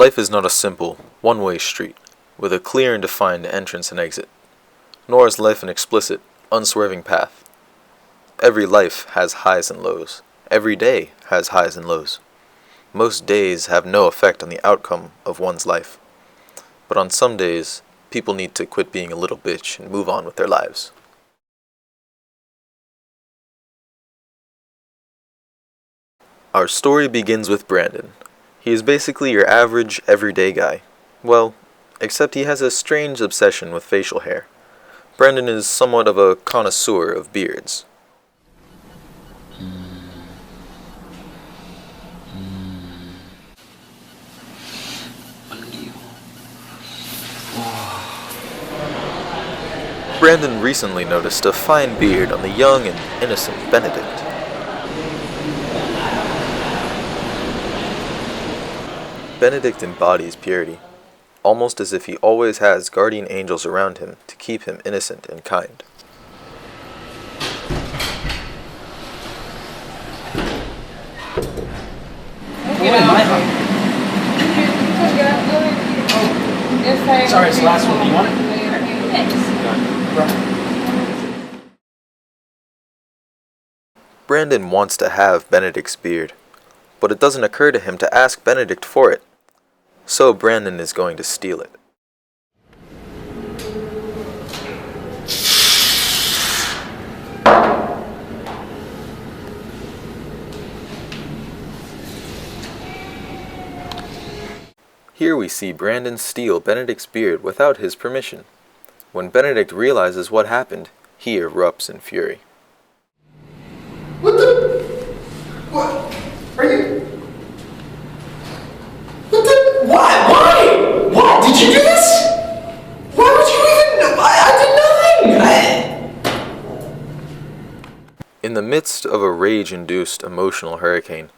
Life is not a simple, one-way street, with a clear and defined entrance and exit, nor is life an explicit, unswerving path. Every life has highs and lows. Every day has highs and lows. Most days have no effect on the outcome of one's life. But on some days, people need to quit being a little bitch and move on with their lives. Our story begins with Brandon. He is basically your average, everyday guy. Well, except he has a strange obsession with facial hair. Brandon is somewhat of a connoisseur of beards. Brandon recently noticed a fine beard on the young and innocent Benedict. Benedict embodies purity, almost as if he always has guardian angels around him to keep him innocent and kind. Sorry, it's the last one. You want it? Brandon wants to have Benedict's beard, but it doesn't occur to him to ask Benedict for it. So Brandon is going to steal it. Here we see Brandon steal Benedict's beard without his permission. When Benedict realizes what happened, he erupts in fury. What the? What? Are you? What the? Why? Why? What? Did you do this? Why would you even? I did nothing. In the midst of a rage-induced emotional hurricane,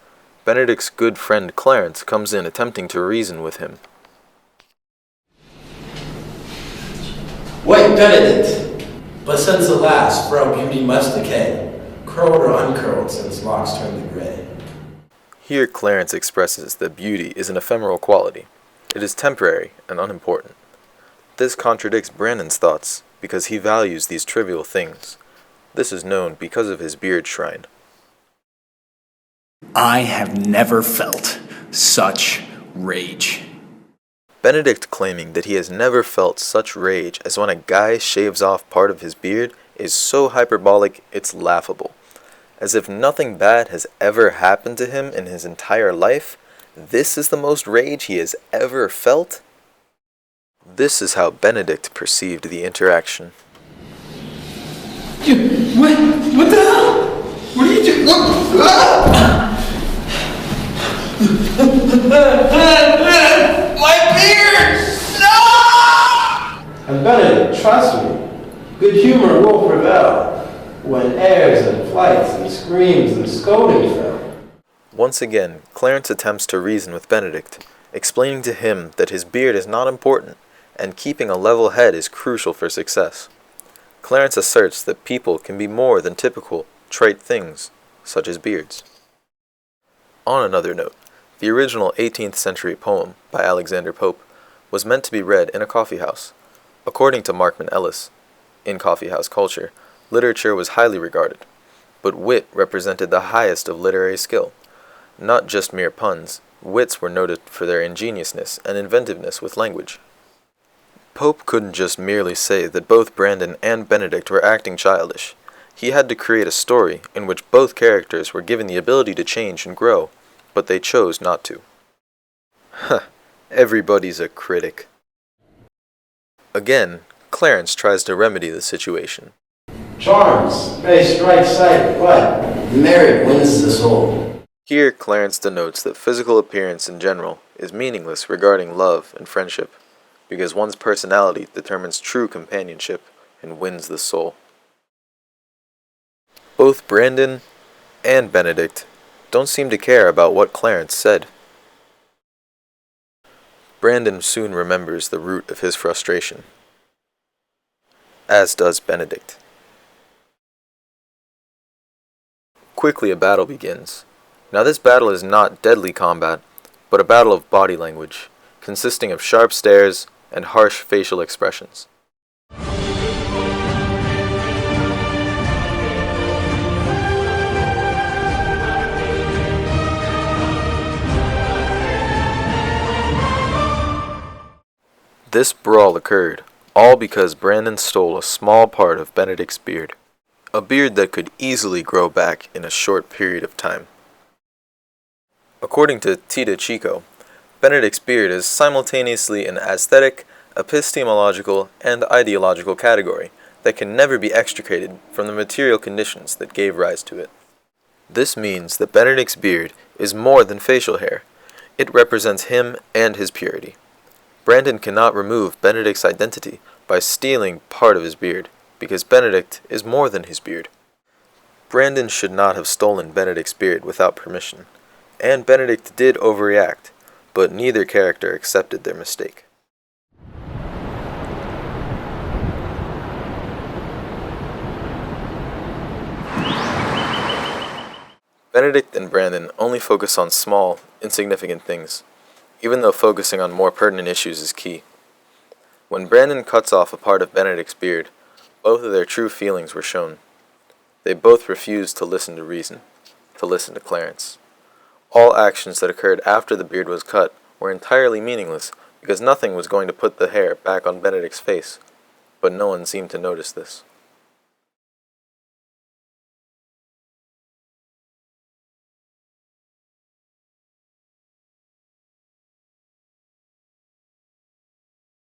Benedict's good friend Clarence comes in attempting to reason with him. Wait, Benedict! But since the last, frail beauty must decay, curled or uncurled since locks turned to gray. Here Clarence expresses that beauty is an ephemeral quality. It is temporary and unimportant. This contradicts Brandon's thoughts because he values these trivial things. This is known because of his beard shrine. I have never felt such rage. Benedict claiming that he has never felt such rage as when a guy shaves off part of his beard is so hyperbolic it's laughable. As if nothing bad has ever happened to him in his entire life, this is the most rage he has ever felt? This is how Benedict perceived the interaction. What the hell? What are you doing? My beard! No! And Benedict, trust me, good humor will prevail when airs and flights and screams and scolding fail. Once again, Clarence attempts to reason with Benedict, explaining to him that his beard is not important, and keeping a level head is crucial for success. Clarence asserts that people can be more than typical, trite things, such as beards. On another note, the original 18th century poem by Alexander Pope was meant to be read in a coffeehouse. According to Markman Ellis, in coffeehouse culture, literature was highly regarded, but wit represented the highest of literary skill. Not just mere puns, wits were noted for their ingeniousness and inventiveness with language. Pope couldn't just merely say that both Brandon and Benedict were acting childish. He had to create a story in which both characters were given the ability to change and grow, but they chose not to. Huh, everybody's a critic. Again, Clarence tries to remedy the situation. Charms may strike sight, but merit wins the soul. Here, Clarence denotes that physical appearance in general is meaningless regarding love and friendship, because one's personality determines true companionship and wins the soul. Both Brandon and Benedict don't seem to care about what Clarence said. Brandon soon remembers the root of his frustration, as does Benedict. Quickly a battle begins. Now this battle is not deadly combat, but a battle of body language, consisting of sharp stares and harsh facial expressions. This brawl occurred, all because Brandon stole a small part of Benedict's beard, a beard that could easily grow back in a short period of time. According to Tita Chico, Benedict's beard is simultaneously an aesthetic, epistemological, and ideological category that can never be extricated from the material conditions that gave rise to it. This means that Benedict's beard is more than facial hair. It represents him and his purity. Brandon cannot remove Benedict's identity by stealing part of his beard, because Benedict is more than his beard. Brandon should not have stolen Benedict's beard without permission, and Benedict did overreact, but neither character accepted their mistake. Benedict and Brandon only focus on small, insignificant things, even though focusing on more pertinent issues is key. When Brandon cuts off a part of Benedict's beard, both of their true feelings were shown. They both refused to listen to reason, to listen to Clarence. All actions that occurred after the beard was cut were entirely meaningless because nothing was going to put the hair back on Benedict's face, but no one seemed to notice this.